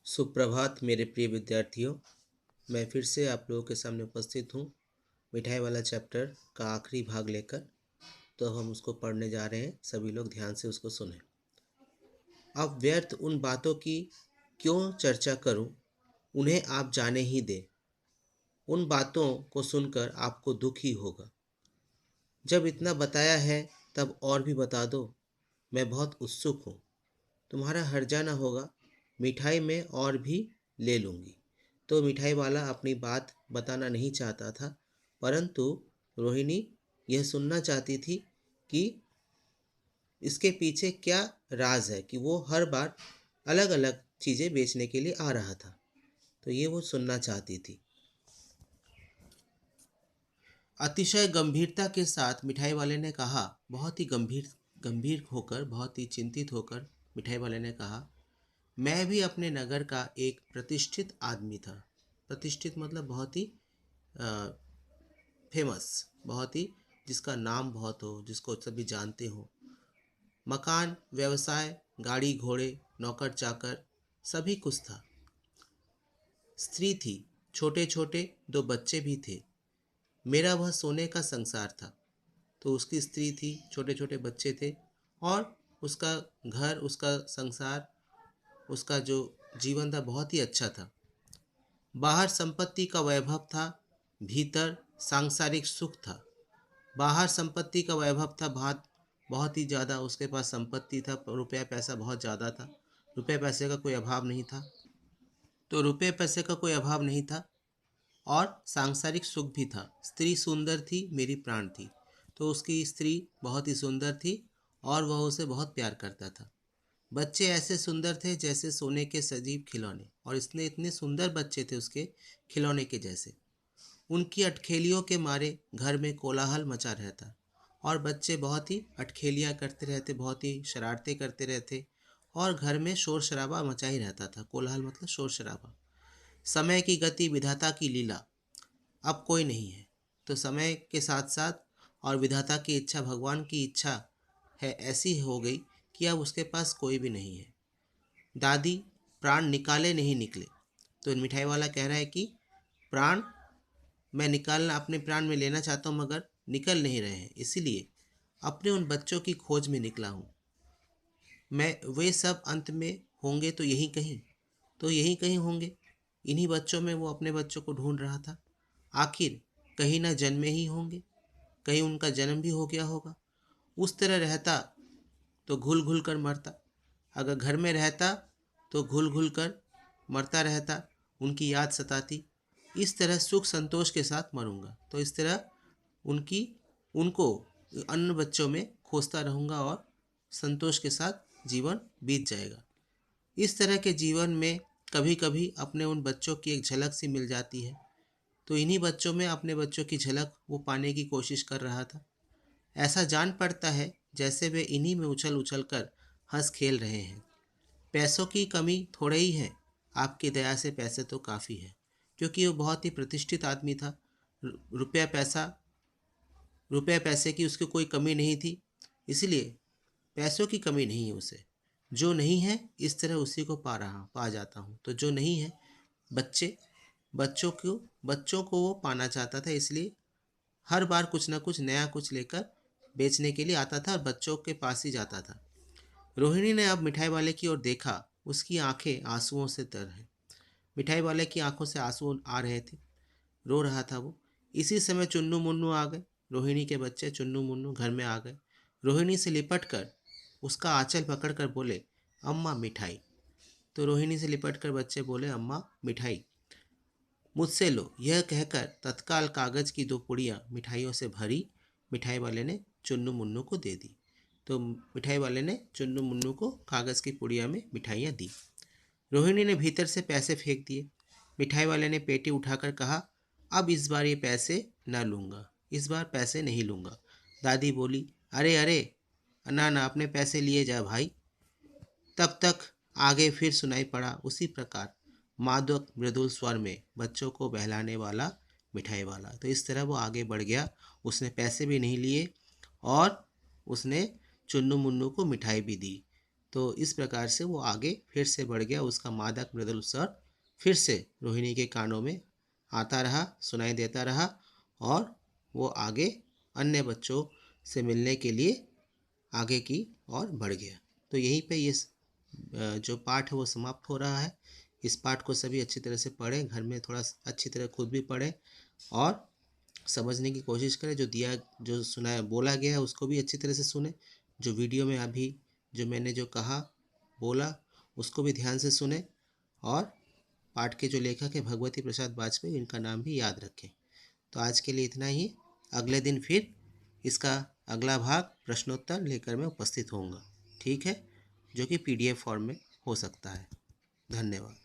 सुप्रभात मेरे प्रिय विद्यार्थियों। मैं फिर से आप लोगों के सामने उपस्थित हूँ मिठाई वाला चैप्टर का आखिरी भाग लेकर। तो हम उसको पढ़ने जा रहे हैं, सभी लोग ध्यान से उसको सुने। अब व्यर्थ उन बातों की क्यों चर्चा करूं, उन्हें आप जाने ही दें। उन बातों को सुनकर आपको दुख ही होगा। जब इतना बताया है तब और भी बता दो। मैं बहुत उत्सुक हूँ, तुम्हारा हर्जा ना होगा। मिठाई में और भी ले लूँगी। तो मिठाई वाला अपनी बात बताना नहीं चाहता था, परंतु रोहिणी यह सुनना चाहती थी कि इसके पीछे क्या राज है कि वो हर बार अलग अलग चीज़ें बेचने के लिए आ रहा था। तो ये वो सुनना चाहती थी। अतिशय गंभीरता के साथ मिठाई वाले ने कहा, बहुत ही गंभीर गंभीर होकर, बहुत ही चिंतित होकर मिठाई वाले ने कहा, मैं भी अपने नगर का एक प्रतिष्ठित आदमी था। प्रतिष्ठित मतलब बहुत ही फेमस, बहुत ही जिसका नाम बहुत हो, जिसको सभी जानते हो। मकान, व्यवसाय, गाड़ी घोड़े, नौकर चाकर सभी कुछ था। स्त्री थी, छोटे छोटे दो बच्चे भी थे। मेरा वह सोने का संसार था। तो उसकी स्त्री थी, छोटे छोटे बच्चे थे, और उसका घर, उसका संसार, उसका जो जीवन था बहुत ही अच्छा था। बाहर संपत्ति का वैभव था, भीतर सांसारिक सुख था। बाहर संपत्ति का वैभव था, बहुत ही ज़्यादा उसके पास संपत्ति था, रुपया पैसा बहुत ज़्यादा था। रुपये पैसे का कोई अभाव नहीं था। तो रुपये पैसे का कोई अभाव नहीं था, और सांसारिक सुख भी था। स्त्री सुंदर थी, मेरी प्राण थी। तो उसकी स्त्री बहुत ही सुंदर थी और वह उसे बहुत प्यार करता था। बच्चे ऐसे सुंदर थे जैसे सोने के सजीव खिलौने, और इसने इतने सुंदर बच्चे थे उसके खिलौने के जैसे। उनकी अटखेलियों के मारे घर में कोलाहल मचा रहता, और बच्चे बहुत ही अटखेलियाँ करते रहते, बहुत ही शरारतें करते रहते, और घर में शोर शराबा मचा ही रहता था। कोलाहल मतलब शोर शराबा। समय की गति, विधाता की लीला। अब कोई नहीं है, तो समय के साथ साथ और विधाता की इच्छा, भगवान की इच्छा है, ऐसी हो गई कि अब उसके पास कोई भी नहीं है। दादी, प्राण निकाले नहीं निकले। तो मिठाई वाला कह रहा है कि प्राण मैं निकालना, अपने प्राण में लेना चाहता हूँ, मगर निकल नहीं रहे हैं, इसीलिए अपने उन बच्चों की खोज में निकला हूँ। मैं वे सब अंत में होंगे तो यहीं कहीं, तो यहीं कहीं होंगे। इन्हीं बच्चों में वो अपने बच्चों को ढूंढ रहा था। आखिर कहीं ना जन्मे ही होंगे, कहीं उनका जन्म भी हो गया होगा। उस तरह रहता तो घुल घुल कर मरता। अगर घर में रहता तो घुल घुल कर मरता रहता, उनकी याद सताती। इस तरह सुख संतोष के साथ मरूंगा। तो इस तरह उनकी उनको अन्य बच्चों में खोजता रहूँगा और संतोष के साथ जीवन बीत जाएगा। इस तरह के जीवन में कभी कभी अपने उन बच्चों की एक झलक सी मिल जाती है। तो इन्हीं बच्चों में अपने बच्चों की झलक वो पाने की कोशिश कर रहा था। ऐसा जान पड़ता है जैसे वे इन्हीं में उछल उछल कर हंस खेल रहे हैं। पैसों की कमी थोड़े ही है, आपकी दया से पैसे तो काफ़ी है। क्योंकि वो बहुत ही प्रतिष्ठित आदमी था। रुपया पैसा, रुपये पैसे की उसकी कोई कमी नहीं थी, इसलिए पैसों की कमी नहीं है उसे। जो नहीं है इस तरह उसी को पा जाता हूँ। तो जो नहीं है, बच्चे, बच्चों को वो पाना चाहता था, इसलिए हर बार कुछ ना कुछ नया कुछ लेकर बेचने के लिए आता था और बच्चों के पास ही जाता था। रोहिणी ने अब मिठाई वाले की ओर देखा। उसकी आंखें आंसुओं से तर हैं। मिठाई वाले की आंखों से आंसू आ रहे थे, रो रहा था वो। इसी समय चुन्नू मुन्नू आ गए। रोहिणी के बच्चे चुन्नू मुन्नू घर में आ गए। रोहिणी से लिपट कर उसका आंचल पकड़ कर बोले, अम्मा मिठाई। तो रोहिणी से लिपट कर बच्चे बोले, अम्मा मिठाई मुझसे लो। यह कहकर तत्काल कागज की दो पुड़ियाँ मिठाइयों से भरी मिठाई वाले ने चुन्नू मुन्नू को दे दी। तो मिठाई वाले ने चुन्नू मुन्नू को कागज की पुड़िया में मिठाइयाँ दी। रोहिणी ने भीतर से पैसे फेंक दिए। मिठाई वाले ने पेटी उठाकर कहा, अब इस बार ये पैसे न लूँगा, इस बार पैसे नहीं लूँगा। दादी बोली, अरे अरे, ना ना, अपने पैसे लिए जा भाई। तब तक आगे फिर सुनाई पड़ा उसी प्रकार मादक मृदुल स्वर में बच्चों को बहलाने वाला मिठाई वाला। तो इस तरह वो आगे बढ़ गया। उसने पैसे भी नहीं लिए और उसने चुन्नू मुन्नू को मिठाई भी दी। तो इस प्रकार से वो आगे फिर से बढ़ गया, उसका मादक मृदुल स्वर फिर से रोहिणी के कानों में आता रहा, सुनाई देता रहा, और वो आगे अन्य बच्चों से मिलने के लिए आगे की ओर बढ़ गया। तो यहीं पे ये जो पाठ है वो समाप्त हो रहा है। इस पाठ को सभी अच्छी तरह से पढ़ें, घर में थोड़ा अच्छी तरह खुद भी पढ़ें और समझने की कोशिश करें। जो सुनाया बोला गया है उसको भी अच्छी तरह से सुने। जो वीडियो में अभी जो मैंने जो कहा बोला उसको भी ध्यान से सुने, और पाठ के जो लेखक है भगवती प्रसाद वाजपेयी, इनका नाम भी याद रखें। तो आज के लिए इतना ही। अगले दिन फिर इसका अगला भाग प्रश्नोत्तर लेकर मैं उपस्थित होऊंगा, ठीक है, जो कि PDF फॉर्म में हो सकता है। धन्यवाद।